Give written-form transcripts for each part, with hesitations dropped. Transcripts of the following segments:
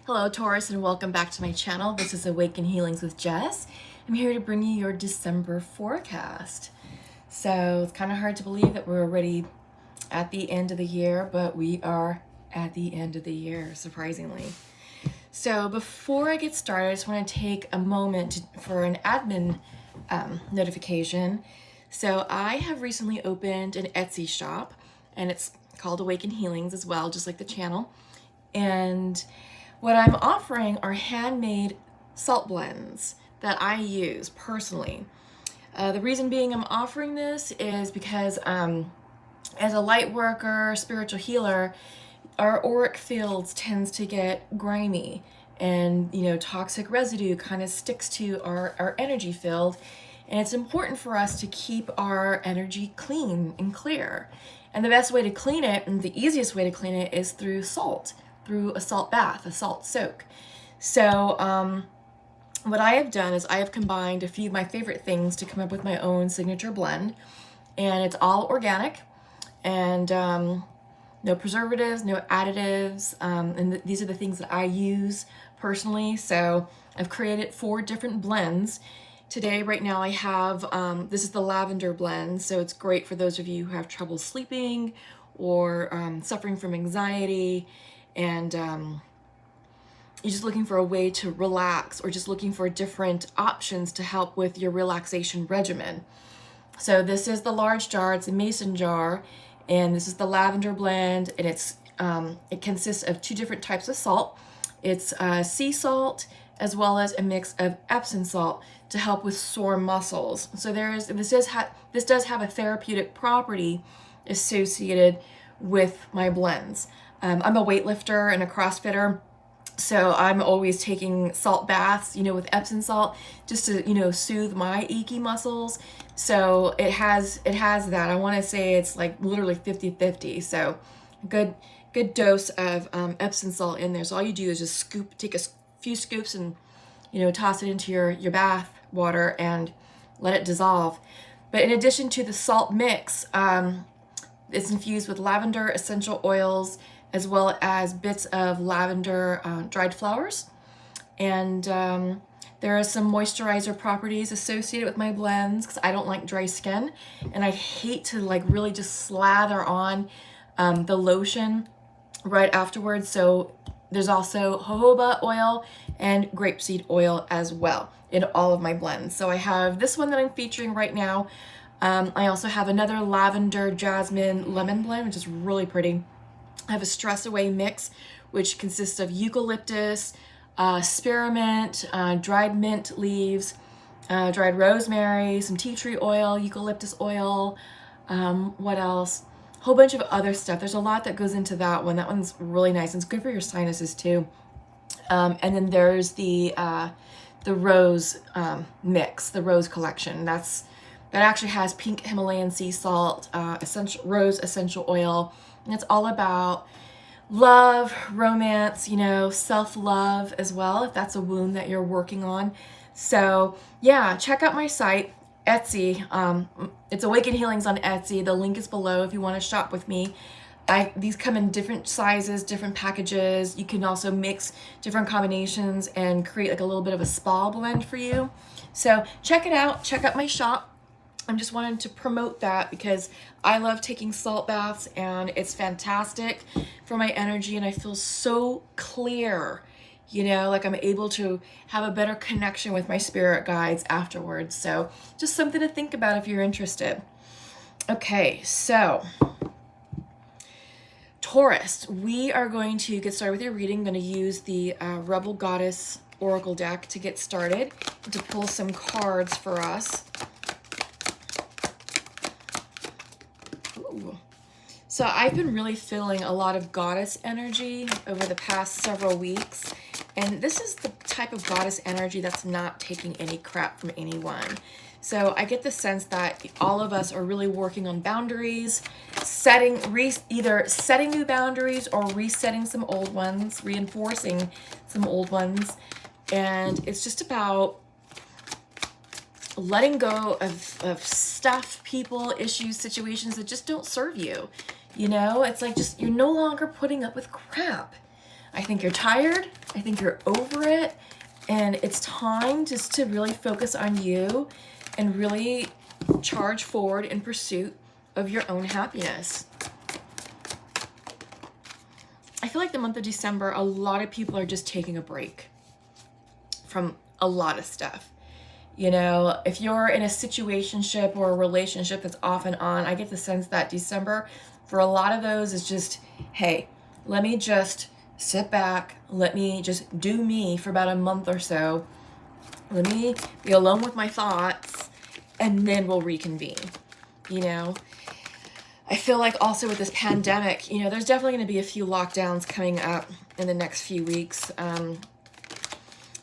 Hello Taurus, and welcome back to my channel. This is Awaken Healings with Jess. I'm here to bring you your December forecast. So it's kind of hard to believe that we're already at the end of the year, but we are at the end of the year, surprisingly. So before I get started, I just want to take a moment for an admin notification. So I have recently opened an Etsy shop, and it's called Awaken Healings as well, just like the channel. And what I'm offering are handmade salt blends that I use personally. The reason being I'm offering this is because as a light worker, spiritual healer, our auric fields tends to get grimy, and toxic residue kind of sticks to our energy field, and it's important for us to keep our energy clean and clear. And the best way to clean it, and the easiest way to clean it, is through salt, through a salt bath, a salt soak. So what I have done is I have combined a few of my favorite things to come up with my own signature blend, and it's all organic, and no preservatives, no additives, and these are the things that I use personally. So I've created 4 different blends. Today, right now, I have, this is the lavender blend, so it's great for those of you who have trouble sleeping or suffering from anxiety, and you're just looking for a way to relax, or just looking for different options to help with your relaxation regimen. So this is the large jar, it's a mason jar, and this is the lavender blend, and it consists of 2 different types of salt. It's sea salt as well as a mix of Epsom salt to help with sore muscles. So this does have a therapeutic property associated with my blends. I'm a weightlifter and a CrossFitter, so I'm always taking salt baths, with Epsom salt, just to, soothe my achy muscles. So it has that. I want to say it's like literally 50-50. So good dose of Epsom salt in there. So all you do is just take a few scoops and, toss it into your bath water and let it dissolve. But in addition to the salt mix, it's infused with lavender essential oils, as well as bits of lavender dried flowers. And there are some moisturizer properties associated with my blends, because I don't like dry skin, and I hate to really just slather on the lotion right afterwards. So there's also jojoba oil and grapeseed oil as well in all of my blends. So I have this one that I'm featuring right now. I also have another lavender jasmine lemon blend, which is really pretty. I have a stress away mix, which consists of eucalyptus, spearmint, dried mint leaves, dried rosemary, some tea tree oil, eucalyptus oil, what else? A whole bunch of other stuff. There's a lot that goes into that one. That one's really nice, and it's good for your sinuses too. And then there's the rose mix, the rose collection. That actually has pink Himalayan sea salt, rose essential oil, and it's all about love, romance, self-love as well, if that's a wound that you're working on. So yeah, check out my site, Etsy. It's Awaken Healings on Etsy. The link is below if you want to shop with me. These come in different sizes, different packages. You can also mix different combinations and create like a little bit of a spa blend for you. So check it out. Check out my shop. I'm just wanting to promote that because I love taking salt baths, and it's fantastic for my energy, and I feel so clear, like I'm able to have a better connection with my spirit guides afterwards. So just something to think about if you're interested. Okay, so Taurus, we are going to get started with your reading. I'm going to use the Rebel Goddess Oracle deck to get started, and to pull some cards for us. Ooh. So I've been really feeling a lot of goddess energy over the past several weeks, and this is the type of goddess energy that's not taking any crap from anyone. So I get the sense that all of us are really working on boundaries, either setting new boundaries or resetting some old ones, reinforcing some old ones, and it's just about letting go of stuff, people, issues, situations that just don't serve you. It's like you're no longer putting up with crap. I think you're tired. I think you're over it, and it's time just to really focus on you and really charge forward in pursuit of your own happiness. I feel like the month of December, a lot of people are just taking a break from a lot of stuff. You know, if you're in a situationship or a relationship that's off and on, I get the sense that December, for a lot of those, is just, hey, let me just sit back. Let me just do me for about a month or so. Let me be alone with my thoughts, and then we'll reconvene. You know, I feel like also with this pandemic, you know, there's definitely going to be a few lockdowns coming up in the next few weeks.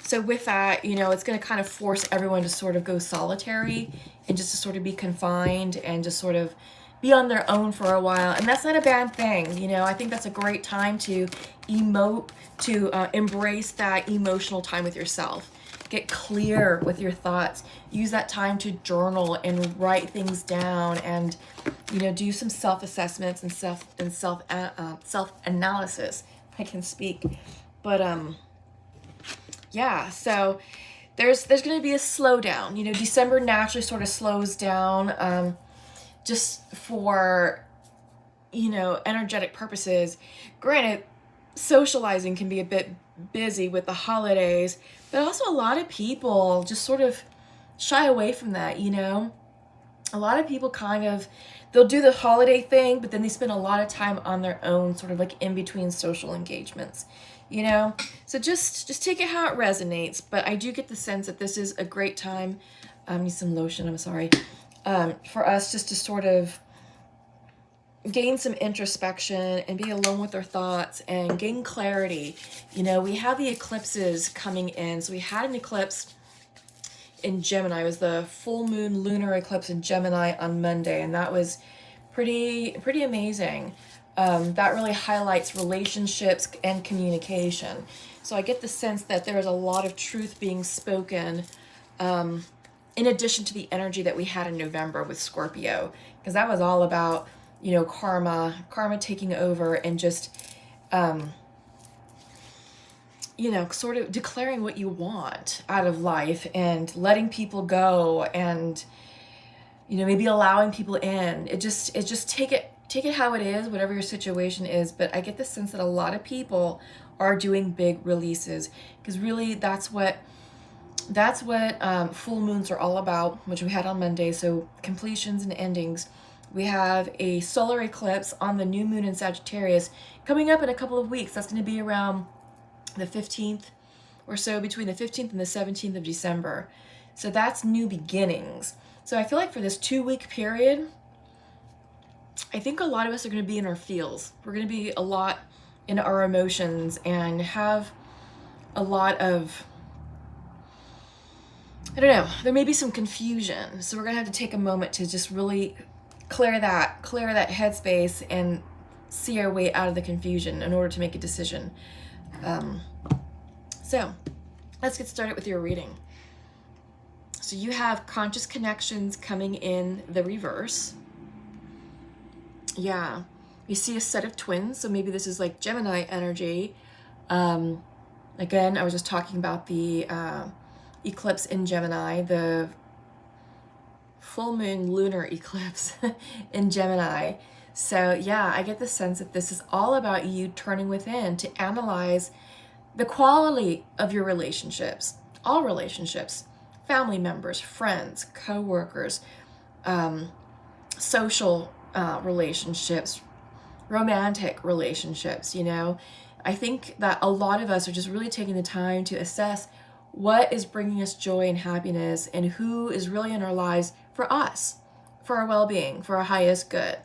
So with that, you know, it's going to kind of force everyone to sort of go solitary and just to sort of be confined and just sort of be on their own for a while. And that's not a bad thing. You know, I think that's a great time to emote, to embrace that emotional time with yourself. Get clear with your thoughts. Use that time to journal and write things down, and, you know, do some self-assessments and self-analysis. I can speak. But yeah, so there's going to be a slowdown. You know, December naturally sort of slows down just for, you know, energetic purposes. Granted, socializing can be a bit busy with the holidays, but also a lot of people just sort of shy away from that, you know? A lot of people kind of, they'll do the holiday thing, but then they spend a lot of time on their own, sort of like in between social engagements, you know? So just take it how it resonates, but I do get the sense that this is a great time, need some lotion, I'm sorry, for us just to sort of gain some introspection and be alone with our thoughts and gain clarity. You know, we have the eclipses coming in. So we had an eclipse in Gemini. It was the full moon lunar eclipse in Gemini on Monday, and that was pretty amazing. That really highlights relationships and communication. So I get the sense that there is a lot of truth being spoken, in addition to the energy that we had in November with Scorpio, because that was all about, you know, karma taking over and just, you know, sort of declaring what you want out of life and letting people go and, you know, maybe allowing people in. It just take it how it is, whatever your situation is. But I get the sense that a lot of people are doing big releases, because really that's what full moons are all about, which we had on Monday. So completions and endings. We have a solar eclipse on the new moon in Sagittarius coming up in a couple of weeks. That's going to be around the 15th or so, between the 15th and the 17th of December. So that's new beginnings. So I feel like for this 2-week period, I think a lot of us are going to be in our feels. We're going to be a lot in our emotions and have a lot of, I don't know, there may be some confusion. So we're going to have to take a moment to just really clear that headspace and see our way out of the confusion in order to make a decision. So let's get started with your reading. So you have conscious connections coming in the reverse. Yeah, you see a set of twins. So maybe this is like Gemini energy. Again, I was just talking about the eclipse in Gemini, the full moon lunar eclipse in Gemini. So yeah, I get the sense that this is all about you turning within to analyze the quality of your relationships, all relationships, family members, friends, co-workers, social relationships, romantic relationships, you know. I think that a lot of us are just really taking the time to assess what is bringing us joy and happiness and who is really in our lives for us, for our well-being, for our highest good,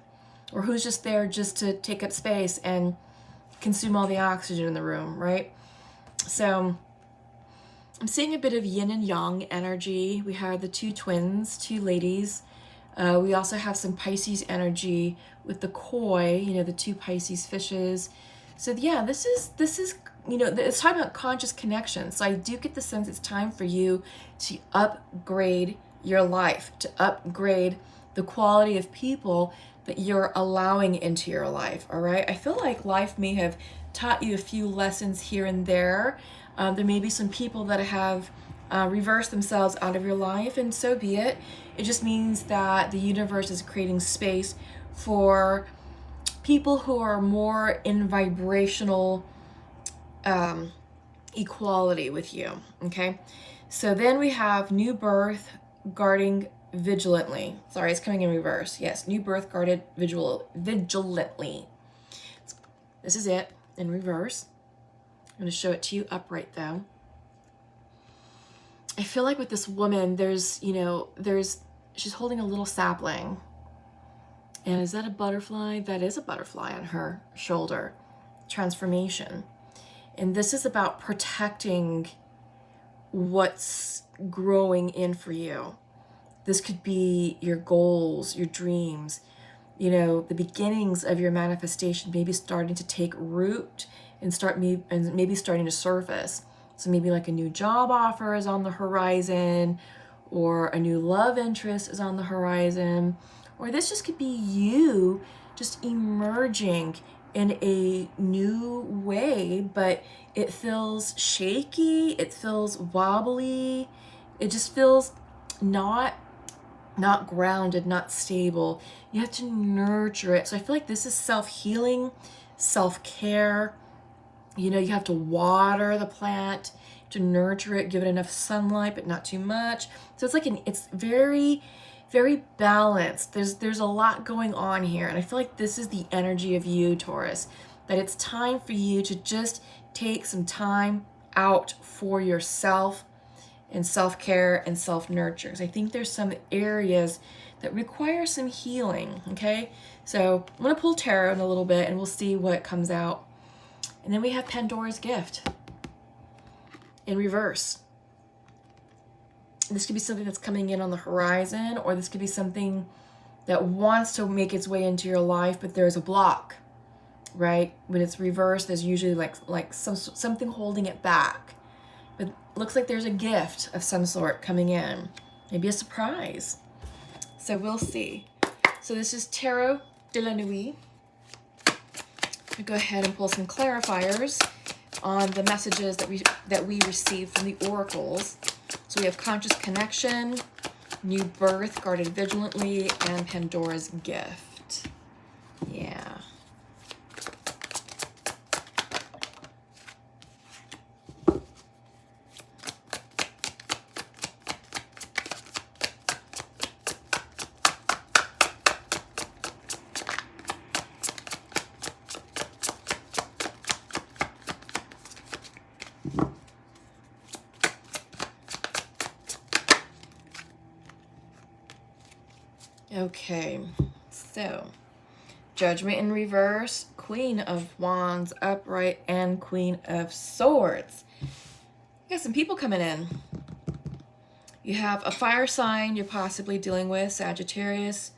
or who's just there just to take up space and consume all the oxygen in the room, right? So I'm seeing a bit of yin and yang energy. We have the two twins, two ladies. We also have some Pisces energy with the koi, you know, the two Pisces fishes. So yeah, this is, you know, it's talking about conscious connection. So I do get the sense it's time for you to upgrade your life, to upgrade the quality of people that you're allowing into your life, all right? I feel like life may have taught you a few lessons here and there. There may be some people that have reversed themselves out of your life, and so be it. It just means that the universe is creating space for people who are more in vibrational equality with you, okay? So then we have new birth guarding vigilantly. Sorry, it's coming in reverse. Yes, new birth guarded vigilantly. This is it in reverse. I'm going to show it to you upright though. I feel like with this woman, she's holding a little sapling. And is that a butterfly? That is a butterfly on her shoulder. Transformation. And this is about protecting what's growing in for you. This could be your goals, your dreams, the beginnings of your manifestation, maybe starting to take root and maybe starting to surface. So maybe like a new job offer is on the horizon, or a new love interest is on the horizon, or this just could be you just emerging in a new way, but it feels shaky, it feels wobbly, it just feels not grounded, not stable. You have to nurture it. So I feel like this is self-healing, self-care. You have to water the plant, to nurture it, give it enough sunlight, but not too much. So it's like it's very, very balanced. There's a lot going on here. And I feel like this is the energy of you, Taurus, that it's time for you to just take some time out for yourself and self-care and self-nurture. Because I think there's some areas that require some healing, okay? So I'm going to pull tarot in a little bit and we'll see what comes out. And then we have Pandora's gift in reverse. This could be something that's coming in on the horizon, or this could be something that wants to make its way into your life, but there's a block, right? When it's reversed, there's usually like something holding it back. But it looks like there's a gift of some sort coming in, maybe a surprise. So we'll see. So this is Tarot de la Nuit. I'm gonna go ahead and pull some clarifiers on the messages that we received from the oracles. So we have conscious connection, new birth guarded vigilantly, and Pandora's gift. Yeah. Okay, so Judgment in reverse, Queen of Wands upright, and Queen of Swords. You got some people coming in. You have a fire sign you're possibly dealing with, Sagittarius,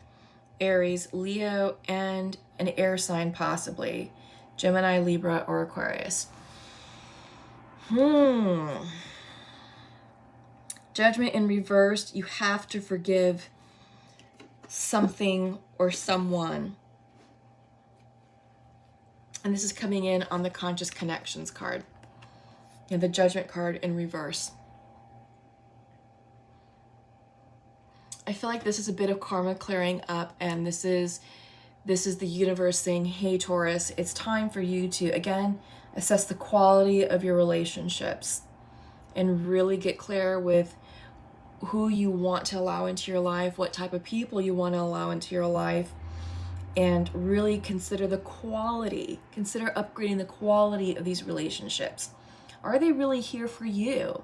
Aries, Leo, and an air sign possibly, Gemini, Libra, or Aquarius. Judgment in reverse, you have to forgive something or someone. And this is coming in on the Conscious Connections card. And the Judgment card in reverse. I feel like this is a bit of karma clearing up, and this is the universe saying, hey Taurus, it's time for you to, again, assess the quality of your relationships and really get clear with who you want to allow into your life, what type of people you want to allow into your life, and really consider the quality, consider upgrading the quality of these relationships. Are they really here for you?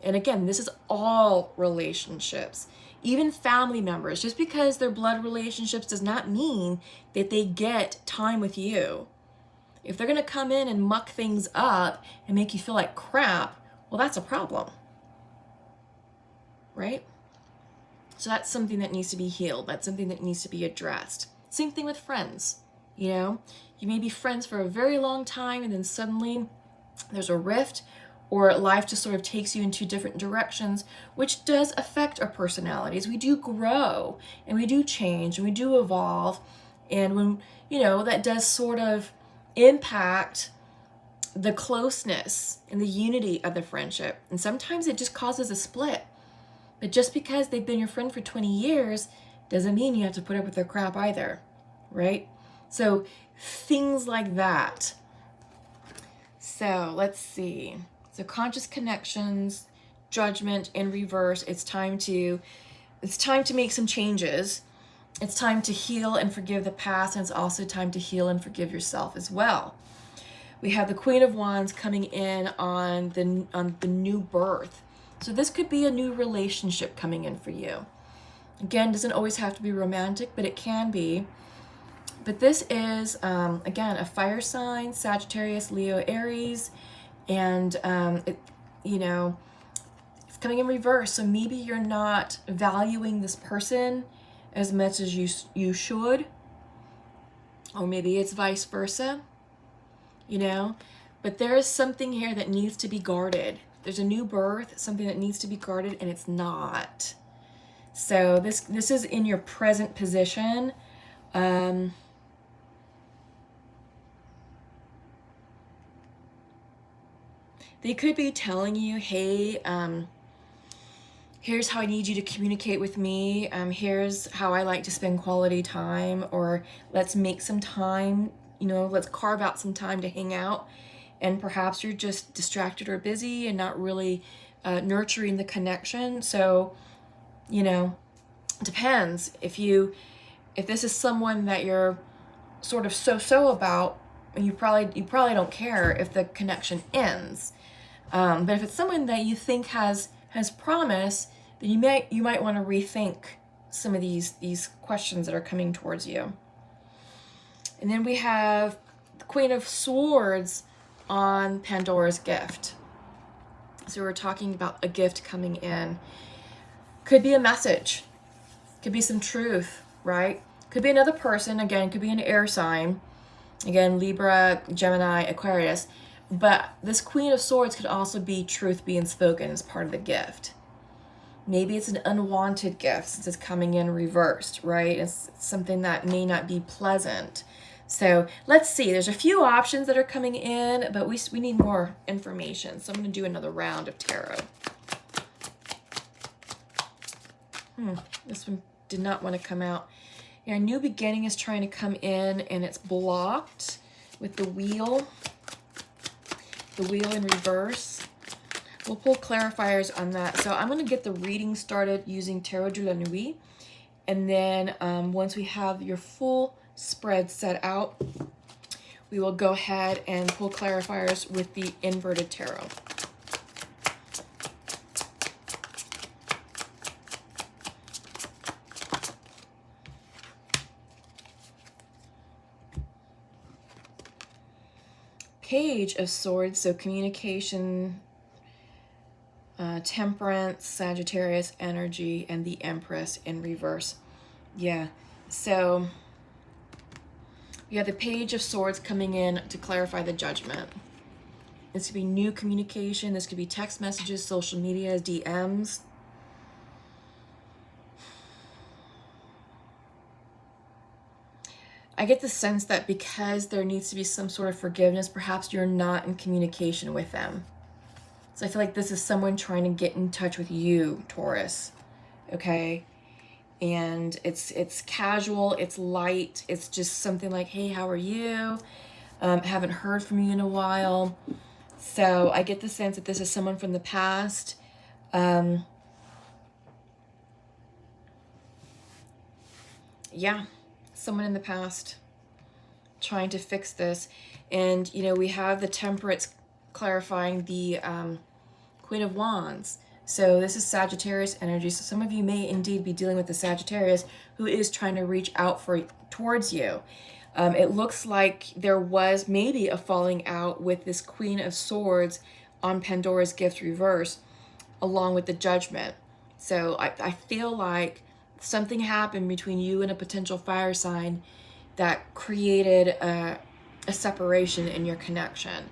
And again, this is all relationships, even family members. Just because they're blood relationships does not mean that they get time with you. If they're going to come in and muck things up and make you feel like crap, well, that's a problem. Right? So that's something that needs to be healed. That's something that needs to be addressed. Same thing with friends. You may be friends for a very long time, and then suddenly there's a rift, or life just sort of takes you into different directions, which does affect our personalities. We do grow and we do change and we do evolve. And when, that does sort of impact the closeness and the unity of the friendship. And sometimes it just causes a split. But just because they've been your friend for 20 years doesn't mean you have to put up with their crap either, right? So things like that. So let's see. So conscious connections, judgment in reverse. It's time to make some changes. It's time to heal and forgive the past, and it's also time to heal and forgive yourself as well. We have the Queen of Wands coming in on the new birth. So this could be a new relationship coming in for you. Again, doesn't always have to be romantic, but it can be. But this is, again, a fire sign, Sagittarius, Leo, Aries, and it's coming in reverse. So maybe you're not valuing this person as much as you should, or maybe it's vice versa, But there is something here that needs to be guarded. There's a new birth, something that needs to be guarded, and it's not. So this is in your present position. They could be telling you, hey, here's how I need you to communicate with me. Here's how I like to spend quality time, or let's make some time, let's carve out some time to hang out. And perhaps you're just distracted or busy and not really nurturing the connection. So, depends. If this is someone that you're sort of so about, and you probably don't care if the connection ends. But if it's someone that you think has promise, then you might want to rethink some of these questions that are coming towards you. And then we have the Queen of Swords on Pandora's gift. So we're talking about a gift coming in. Could be a message. Could be some truth, right? Could be another person. Again, could be an air sign. Again, Libra, Gemini, Aquarius. But this Queen of Swords could also be truth being spoken as part of the gift. Maybe it's an unwanted gift since it's coming in reversed, right? It's something that may not be pleasant. So let's see. There's a few options that are coming in, but we need more information. So I'm going to do another round of tarot. This one did not want to come out. Yeah, a new beginning is trying to come in, and it's blocked with the wheel. The wheel in reverse. We'll pull clarifiers on that. So I'm going to get the reading started using Tarot de la Nuit. And then once we have your full spread set out, we will go ahead and pull clarifiers with the inverted tarot. Page of Swords, so communication, temperance, Sagittarius energy, and the Empress in reverse. Yeah, so you have the Page of Swords coming in to clarify the Judgment. This could be new communication. This could be text messages, social media, DMs. I get the sense that because there needs to be some sort of forgiveness, perhaps you're not in communication with them. So I feel like this is someone trying to get in touch with you, Taurus. Okay? And it's casual, it's light, it's just something like, hey, how are you? Haven't heard from you in a while. So I get the sense that this is someone from the past. Yeah. Someone in the past trying to fix this. And we have the Temperance clarifying the Queen of Wands. So this is Sagittarius energy. So some of you may indeed be dealing with the Sagittarius who is trying to reach out towards you. It looks like there was maybe a falling out with this Queen of Swords on Pandora's gift reverse, along with the Judgment. So I feel like something happened between you and a potential fire sign that created a separation in your connection.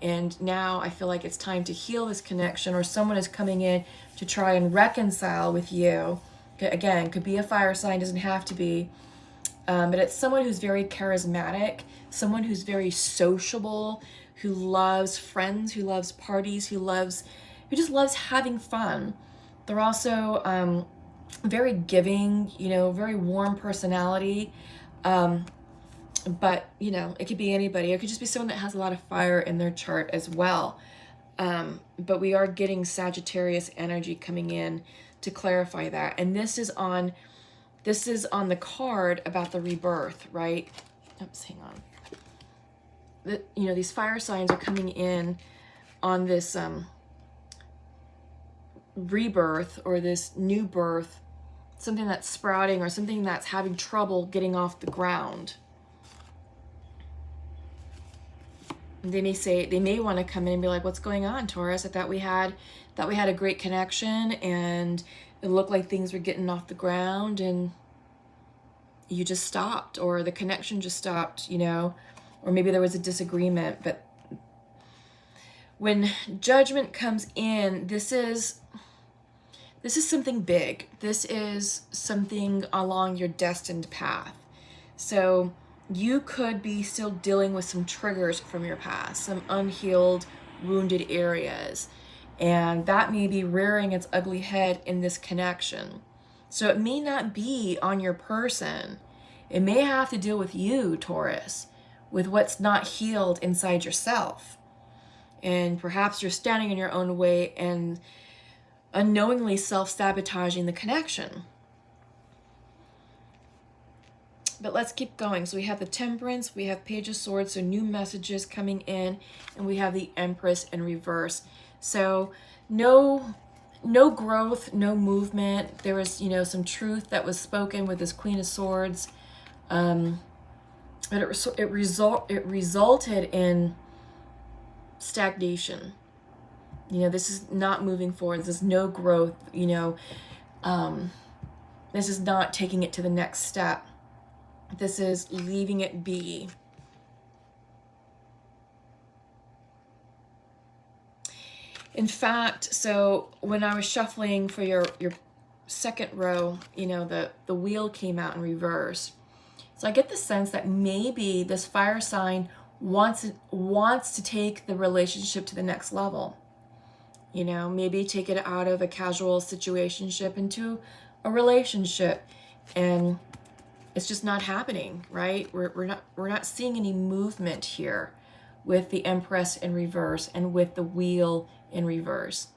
And now I feel like it's time to heal this connection, or someone is coming in to try and reconcile with you. Again, could be a fire sign, doesn't have to be. But it's someone who's very charismatic, someone who's very sociable, who loves friends, who loves parties, who just loves having fun. They're also very giving, very warm personality. But, it could be anybody. It could just be someone that has a lot of fire in their chart as well. But we are getting Sagittarius energy coming in to clarify that. And this is on the card about the rebirth, right? Oops, hang on. These fire signs are coming in on this rebirth, or this new birth, something that's sprouting or something that's having trouble getting off the ground. They may want to come in and be like, what's going on, Taurus? I thought we had a great connection and it looked like things were getting off the ground and you just stopped, or the connection just stopped, or maybe there was a disagreement. But when judgment comes in, this is something big. This is something along your destined path. So you could be still dealing with some triggers from your past, some unhealed, wounded areas. And that may be rearing its ugly head in this connection. So it may not be on your person. It may have to deal with you, Taurus, with what's not healed inside yourself. And perhaps you're standing in your own way and unknowingly self-sabotaging the connection. But let's keep going. So we have the Temperance, we have Page of Swords, so new messages coming in, and we have the Empress in reverse. So no growth, no movement. There was, some truth that was spoken with this Queen of Swords. But it resulted in stagnation. This is not moving forward. This is no growth. This is not taking it to the next step. This is leaving it be. In fact, so when I was shuffling for your second row, the wheel came out in reverse. So I get the sense that maybe this fire sign wants to take the relationship to the next level. Maybe take it out of a casual situationship into a relationship, and it's just not happening, right? We're not seeing any movement here with the Empress in reverse and with the wheel in reverse.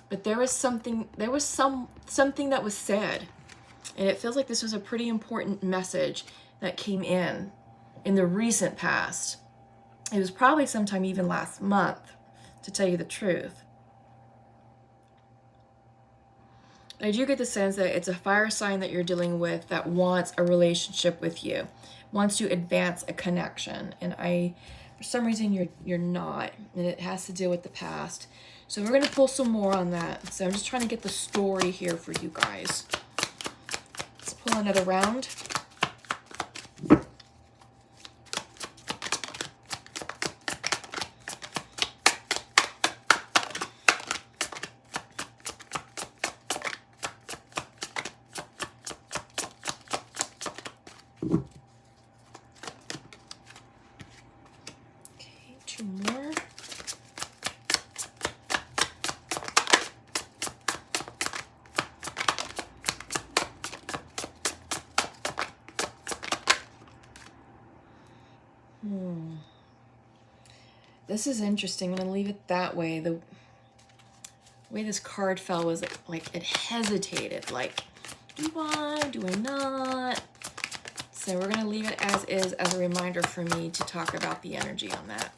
But there was something that was said, and it feels like this was a pretty important message that came in the recent past. It was probably sometime even last month, to tell you the truth. I do get the sense that it's a fire sign that you're dealing with that wants a relationship with you, wants to advance a connection. And for some reason, you're not, and it has to deal with the past. So we're going to pull some more on that. So I'm just trying to get the story here for you guys. Let's pull another round. This is interesting. I'm going to leave it that way. The way this card fell was like it hesitated. Like, do I not? So we're going to leave it as is, as a reminder for me to talk about the energy on that.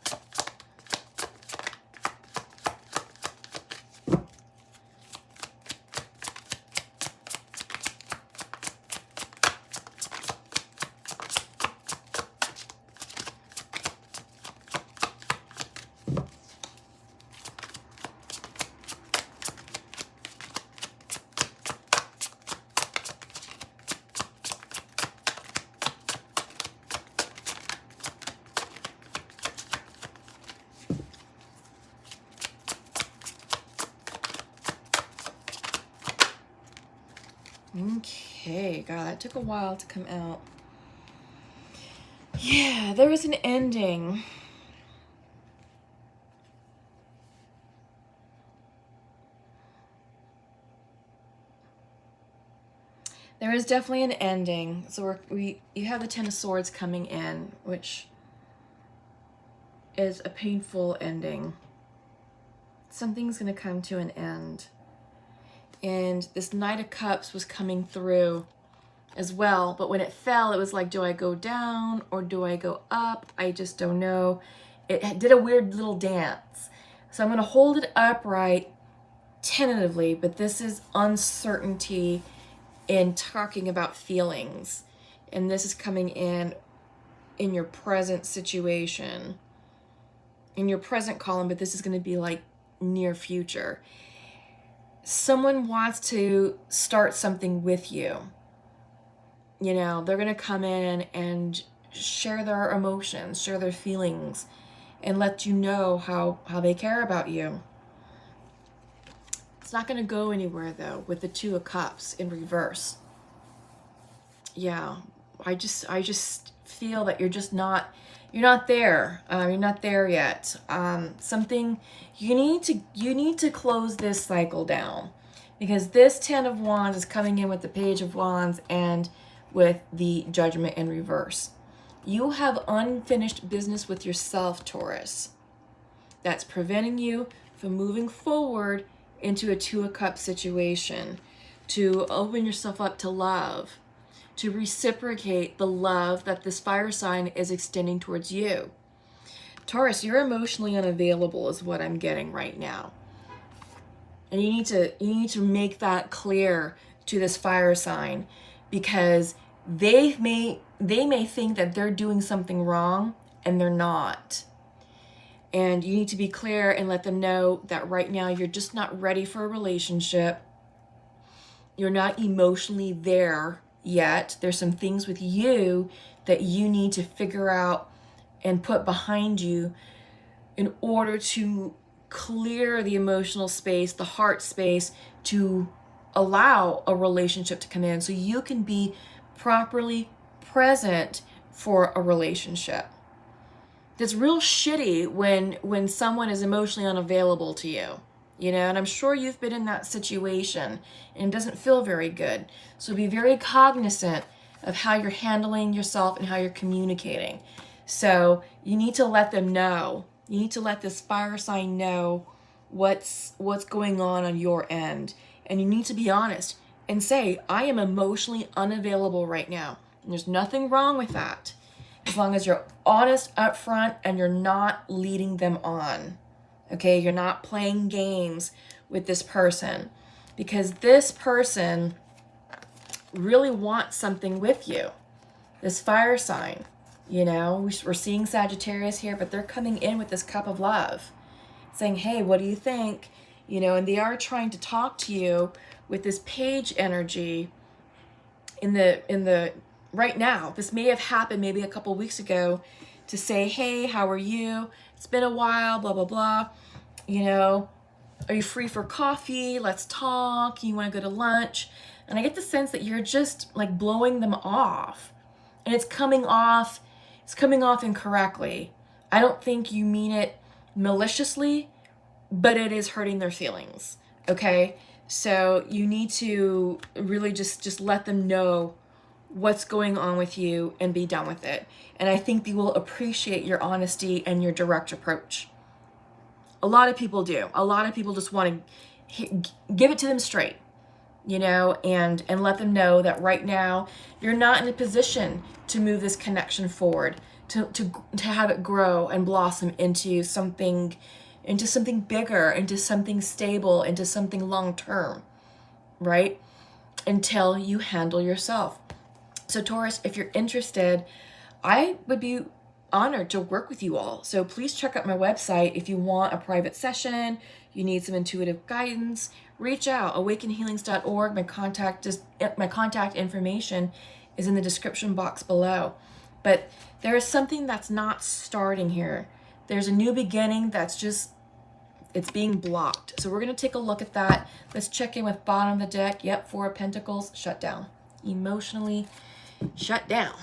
Okay, God, that took a while to come out. Yeah, there was an ending. There is definitely an ending. So you have the Ten of Swords coming in, which is a painful ending. Something's going to come to an end. And this Knight of Cups was coming through as well. But when it fell, it was like, do I go down or do I go up? I just don't know. It did a weird little dance. So I'm going to hold it upright tentatively, but this is uncertainty in talking about feelings. And this is coming in your present situation, in your present column, but this is going to be like near future. Someone wants to start something with you. You know, they're going to come in and share their emotions, share their feelings, and let you know how they care about you. It's not going to go anywhere, though, with the Two of Cups in reverse. Yeah, I just feel that you're not there. You're not there yet. Something you need to close this cycle down, because this Ten of Wands is coming in with the Page of Wands and with the Judgment in reverse. You have unfinished business with yourself, Taurus, that's preventing you from moving forward into a Two of Cups situation, to open yourself up to love, to reciprocate the love that this fire sign is extending towards you. Taurus, you're emotionally unavailable is what I'm getting right now. And you need to make that clear to this fire sign, because they may think that they're doing something wrong and they're not. And you need to be clear and let them know that right now you're just not ready for a relationship. You're not emotionally there yet. There's some things with you that you need to figure out and put behind you in order to clear the emotional space, the heart space, to allow a relationship to come in so you can be properly present for a relationship. It's real shitty when someone is emotionally unavailable to you, you know, and I'm sure you've been in that situation and it doesn't feel very good. So be very cognizant of how you're handling yourself and how you're communicating. So you need to let them know. You need to let this fire sign know what's going on your end. And you need to be honest and say, I am emotionally unavailable right now. And there's nothing wrong with that, as long as you're honest up front and you're not leading them on. Okay, you're not playing games with this person, because this person really wants something with you. This fire sign, you know, we're seeing Sagittarius here, but they're coming in with this cup of love, saying, hey, what do you think? You know, and they are trying to talk to you with this page energy in the right now. This may have happened maybe a couple weeks ago, to say, hey, how are you? It's been a while, blah, blah, blah. You know, are you free for coffee? Let's talk. You want to go to lunch? And I get the sense that you're just like blowing them off, and it's coming off incorrectly. I don't think you mean it maliciously, but it is hurting their feelings. Okay? So you need to really just let them know what's going on with you and be done with it. And I think they will appreciate your honesty and your direct approach. A lot of people do. A lot of people just want to give it to them straight, you know, and let them know that right now you're not in a position to move this connection forward, to have it grow and blossom into something bigger, into something stable, into something long-term, right? Until you handle yourself. So Taurus, if you're interested, I would be honored to work with you all. So please check out my website if you want a private session, you need some intuitive guidance, reach out, awakenhealings.org. My contact information is in the description box below. But there is something that's not starting here. There's a new beginning that's just, It's being blocked. So we're going to take a look at that. Let's check in with bottom of the deck. Yep, Four of Pentacles, shut down. Emotionally shut down.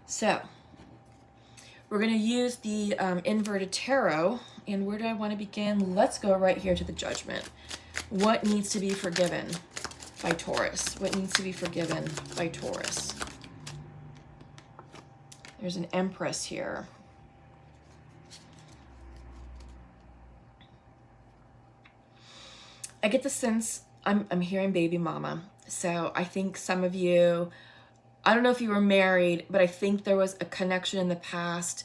So we're going to use the inverted tarot. And where do I want to begin? Let's go right here to the Judgment. What needs to be forgiven by Taurus? What needs to be forgiven by Taurus? There's an Empress here. I get the sense I'm hearing baby mama. So I think some of you, I don't know if you were married, but I think there was a connection in the past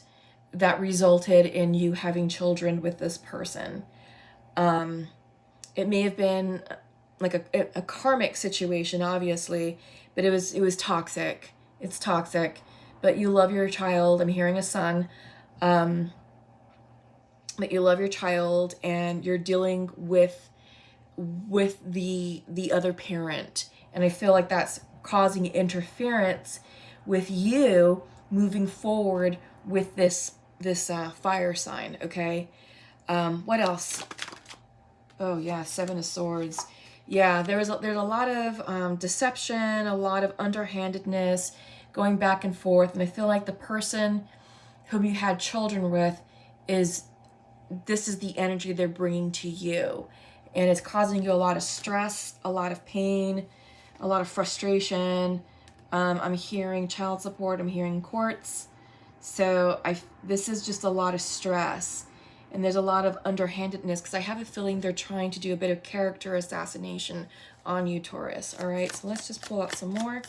that resulted in you having children with this person. It may have been like a karmic situation, obviously, but it was toxic. It's toxic, but you love your child. I'm hearing a son. But you love your child, and you're dealing with the other parent, and I feel like that's causing interference with you moving forward with this fire sign. Okay, what else? Oh yeah, Seven of Swords. Yeah, there's a lot of deception, a lot of underhandedness going back and forth, and I feel like the person whom you had children with this is the energy they're bringing to you. And it's causing you a lot of stress, a lot of pain, a lot of frustration. I'm hearing child support. I'm hearing courts. So this is just a lot of stress. And there's a lot of underhandedness, because I have a feeling they're trying to do a bit of character assassination on you, Taurus. All right, so let's just pull out some more.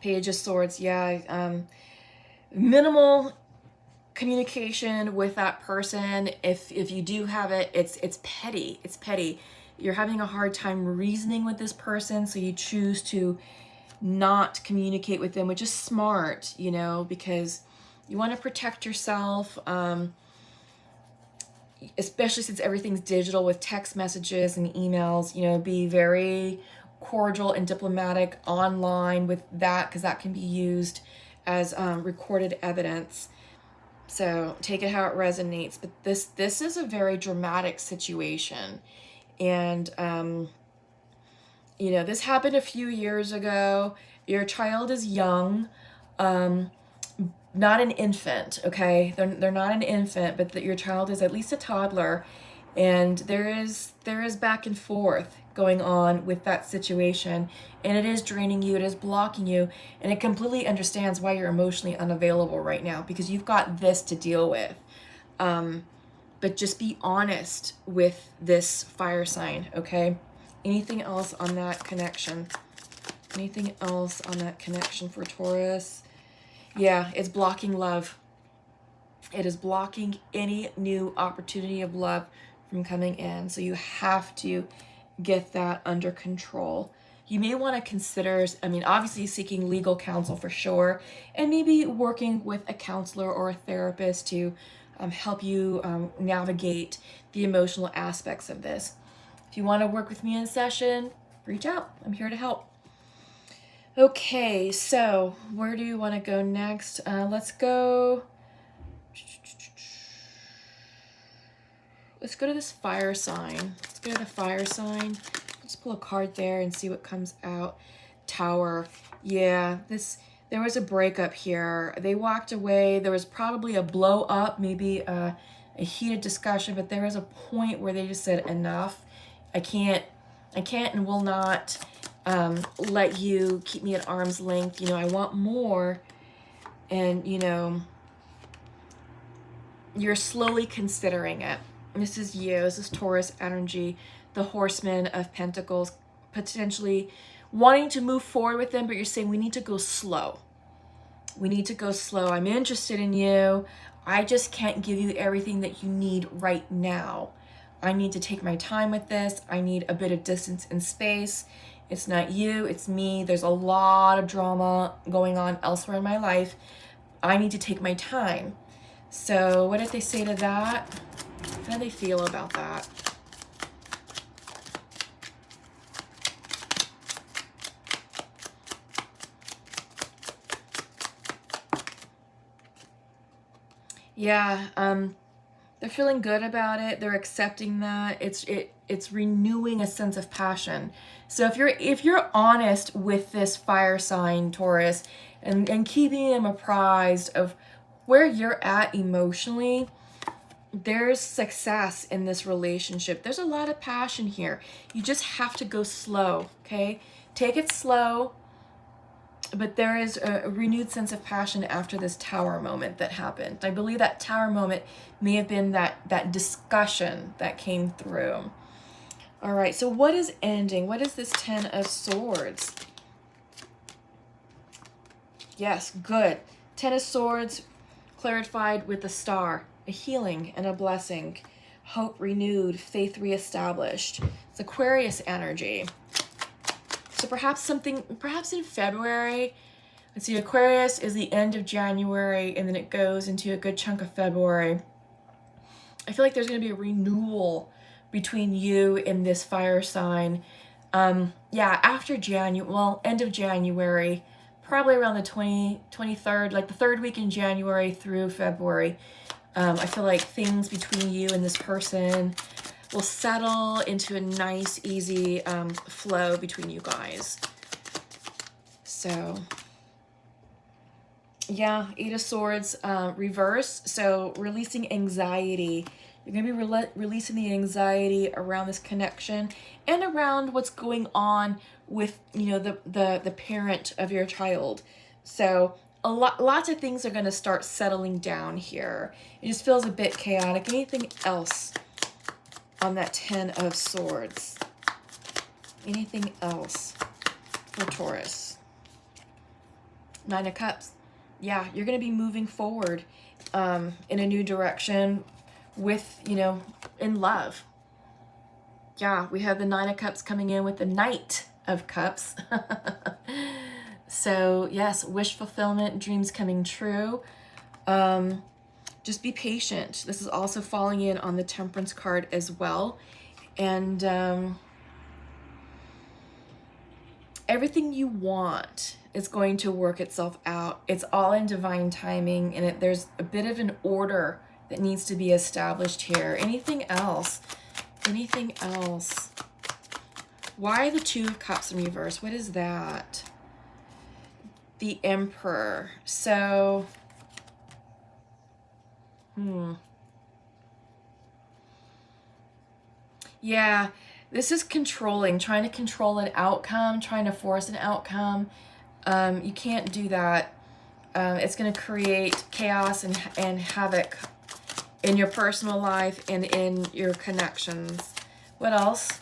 Page of Swords. Yeah, minimal communication with that person. If you do have it, it's petty. It's petty. You're having a hard time reasoning with this person, so you choose to not communicate with them, which is smart, you know, because you want to protect yourself, especially since everything's digital with text messages and emails. You know, be very cordial and diplomatic online with that, because that can be used as recorded evidence. So take it how it resonates. But this is a very dramatic situation. And, you know, this happened a few years ago. Your child is young, not an infant, okay? They're not an infant, but your child is at least a toddler. And there is back and forth going on with that situation, and it is draining you, it is blocking you, and it completely understands why you're emotionally unavailable right now, because you've got this to deal with. But just be honest with this fire sign, okay? Anything else on that connection? Anything else on that connection for Taurus? Yeah, it's blocking love. It is blocking any new opportunity of love from coming in. So you have to get that under control. You may want to consider, I mean, obviously seeking legal counsel for sure, and maybe working with a counselor or a therapist to help you navigate the emotional aspects of this. If you want to work with me in session, reach out. I'm here to help. Okay, so where do you want to go next? Let's go to this fire sign. Let's go to the fire sign. Let's pull a card there and see what comes out. Tower. Yeah, there was a breakup here. They walked away. There was probably a blow up, maybe a heated discussion, but there was a point where they just said enough. I can't and will not let you keep me at arm's length. You know, I want more. And, you know, you're slowly considering it. This is you. This is Taurus energy, the Horseman of Pentacles, potentially wanting to move forward with them, but you're saying we need to go slow. We need to go slow. I'm interested in you. I just can't give you everything that you need right now. I need to take my time with this. I need a bit of distance and space. It's not you, it's me. There's a lot of drama going on elsewhere in my life. I need to take my time. So what did they say to that? How do they feel about that? Yeah, they're feeling good about it. They're accepting that. It's renewing a sense of passion. So if you're honest with this fire sign, Taurus, and keeping them apprised of where you're at emotionally, there's success in this relationship. There's a lot of passion here. You just have to go slow, okay? Take it slow. But there is a renewed sense of passion after this tower moment that happened. I believe that tower moment may have been that discussion that came through. All right, so what is ending? What is this 10 of Swords? Yes, good. 10 of Swords clarified with the star. A healing and a blessing. Hope renewed, faith reestablished. It's Aquarius energy. So perhaps in February, let's see, Aquarius is the end of January, and then it goes into a good chunk of February. I feel like there's going to be a renewal between you and this fire sign. Yeah, after January, well, end of January, probably around the 23rd, like the third week in January through February. I feel like things between you and this person will settle into a nice, easy flow between you guys. So, yeah, 8 of Swords reverse. So, releasing anxiety. You're going to be releasing the anxiety around this connection and around what's going on with, you know, the parent of your child. So, lots of things are going to start settling down here. It just feels a bit chaotic. Anything else on that 10 of Swords? Anything else for Taurus? 9 of Cups. Yeah, you're going to be moving forward in a new direction with, you know, in love. Yeah, we have the 9 of Cups coming in with the Knight of Cups. So, yes, wish fulfillment, dreams coming true. Just be patient. This is also falling in on the Temperance card as well. And everything you want is going to work itself out. It's all in divine timing, and there's a bit of an order that needs to be established here. Anything else? Anything else? Why the 2 of Cups in reverse? What is that? The Emperor. So, yeah, this is controlling, trying to control an outcome, trying to force an outcome. You can't do that. It's going to create chaos and havoc in your personal life and in your connections. What else?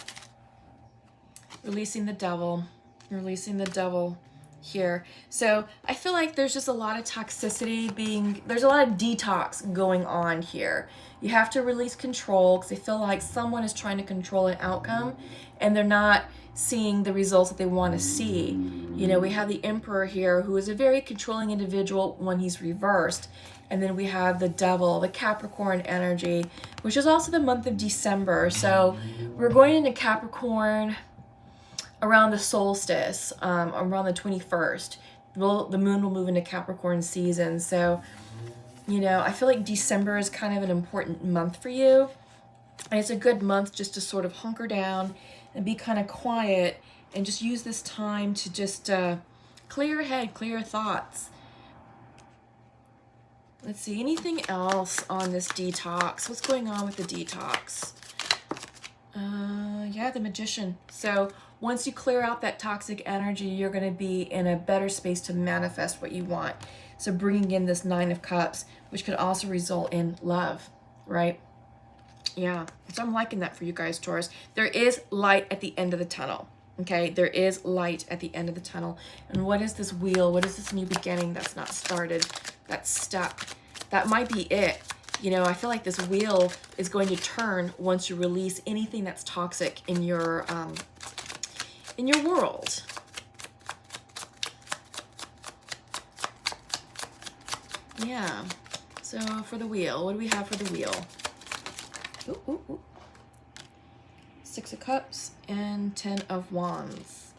Releasing the Devil. Releasing the Devil here. So I feel like there's just a lot of toxicity there's a lot of detox going on here. You have to release control because I feel like someone is trying to control an outcome and they're not seeing the results that they want to see. You know, we have the Emperor here, who is a very controlling individual when he's reversed. And then we have the Devil, the Capricorn energy, which is also the month of December. So we're going into Capricorn around the solstice, around the 21st. The moon will move into Capricorn season. So, you know, I feel like December is kind of an important month for you. And it's a good month just to sort of hunker down and be kind of quiet and just use this time to just clear your head, clear your thoughts. Let's see, anything else on this detox? What's going on with the detox? Yeah, the Magician. So once you clear out that toxic energy, you're going to be in a better space to manifest what you want. So bringing in this 9 of Cups, which could also result in love, right? Yeah, so I'm liking that for you guys, Taurus. There is light at the end of the tunnel, okay? There is light at the end of the tunnel. And what is this wheel? What is this new beginning that's not started, that's stuck? That might be it. You know, I feel like this wheel is going to turn once you release anything that's toxic in your world. Yeah. So for the wheel, what do we have for the wheel? Ooh, ooh, ooh. 6 of Cups and 10 of Wands.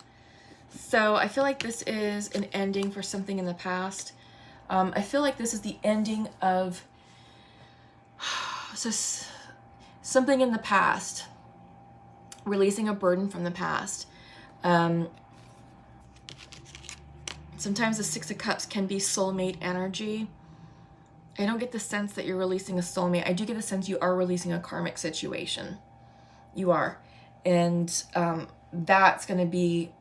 So I feel like this is an ending for something in the past. I feel like this is the ending of something in the past, releasing a burden from the past. Sometimes the Six of Cups can be soulmate energy. I don't get the sense that you're releasing a soulmate. I do get the sense you are releasing a karmic situation. You are. And that's going to be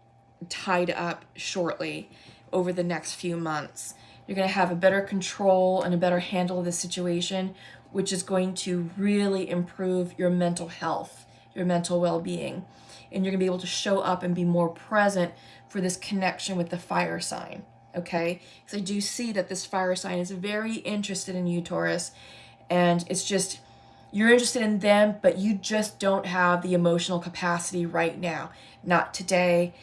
tied up shortly over the next few months. You're going to have a better control and a better handle of the situation, which is going to really improve your mental health, your mental well-being. And you're going to be able to show up and be more present for this connection with the fire sign, okay? Because I do see that this fire sign is very interested in you, Taurus. And it's just, you're interested in them, but you just don't have the emotional capacity right now. Not today,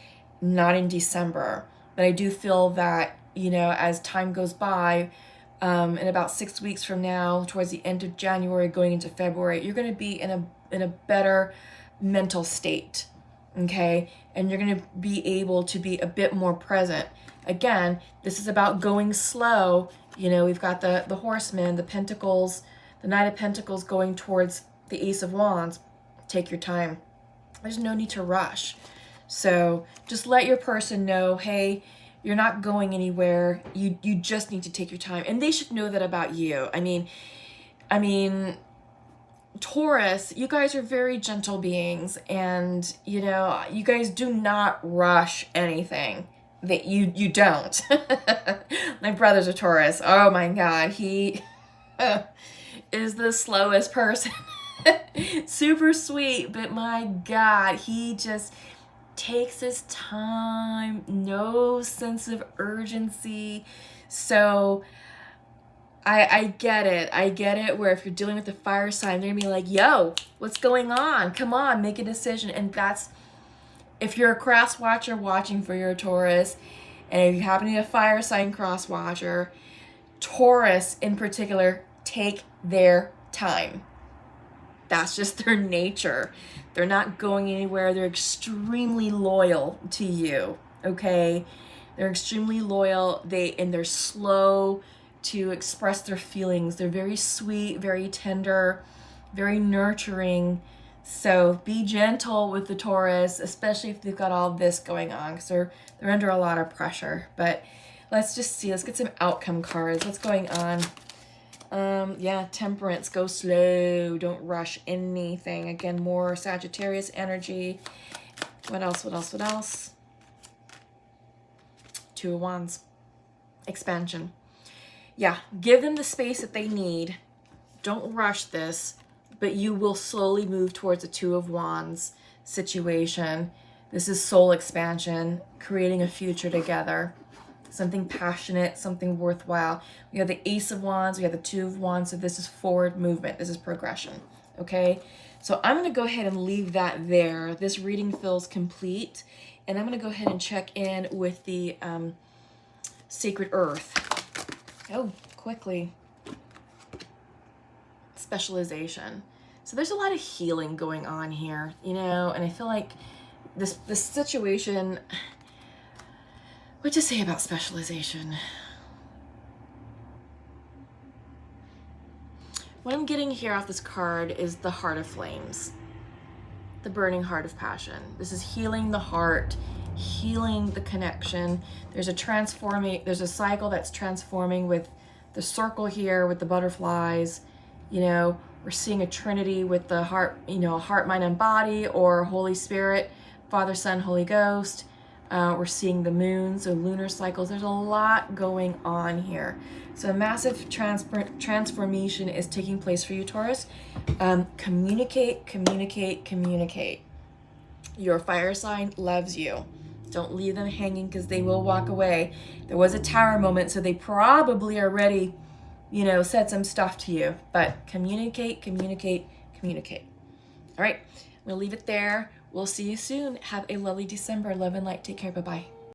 not in December. But I do feel that, you know, as time goes by, in about 6 weeks from now, towards the end of January, going into February, you're going to be in a better mental state, okay? And you're going to be able to be a bit more present. Again, this is about going slow. You know, we've got the Horseman, the Pentacles, the Knight of Pentacles going towards the Ace of Wands. Take your time. There's no need to rush. So just let your person know, hey, you're not going anywhere. You just need to take your time. And they should know that about you. I mean, Taurus, you guys are very gentle beings, and you know, you guys do not rush anything. That you don't. My brother's a Taurus. Oh my God, he is the slowest person. Super sweet, but my God, he just takes his time, no sense of urgency. So I get it. I get it where if you're dealing with the fire sign, they're gonna be like, yo, what's going on? Come on, make a decision. And that's, if you're a cross watcher watching for your Taurus, and if you happen to be a fire sign cross watcher, Taurus in particular take their time. That's just their nature. They're not going anywhere. They're extremely loyal to you, okay? They're extremely loyal. They're slow to express their feelings. They're very sweet, very tender, very nurturing. So be gentle with the Taurus, especially if they've got all this going on, because they're under a lot of pressure. But let's just see. Let's get some outcome cards. What's going on? Yeah, Temperance. Go slow. Don't rush anything. Again, more Sagittarius energy. What else? What else? What else? Two of Wands. Expansion. Yeah, give them the space that they need. Don't rush this, but you will slowly move towards a Two of Wands situation. This is soul expansion, creating a future together. Something passionate, something worthwhile. We have the Ace of Wands, we have the Two of Wands, so this is forward movement, this is progression, okay? So I'm gonna go ahead and leave that there. This reading feels complete, and I'm gonna go ahead and check in with the Sacred Earth. Oh, quickly. Specialization. So there's a lot of healing going on here, you know, and I feel like this situation, what to say about specialization? What I'm getting here off this card is the Heart of Flames, the burning heart of passion. This is healing the heart, healing the connection. There's a cycle that's transforming with the circle here, with the butterflies. You know, we're seeing a trinity with the heart, you know, heart, mind, and body, or Holy Spirit, Father, Son, Holy Ghost. We're seeing the moon, so lunar cycles. There's a lot going on here. So a massive transformation is taking place for you, Taurus. Communicate, communicate, communicate. Your fire sign loves you. Don't leave them hanging, because they will walk away. There was a Tower moment, so they probably already, you know, said some stuff to you. But communicate, communicate, communicate. All right, we'll leave it there. We'll see you soon. Have a lovely December. Love and light. Take care. Bye-bye.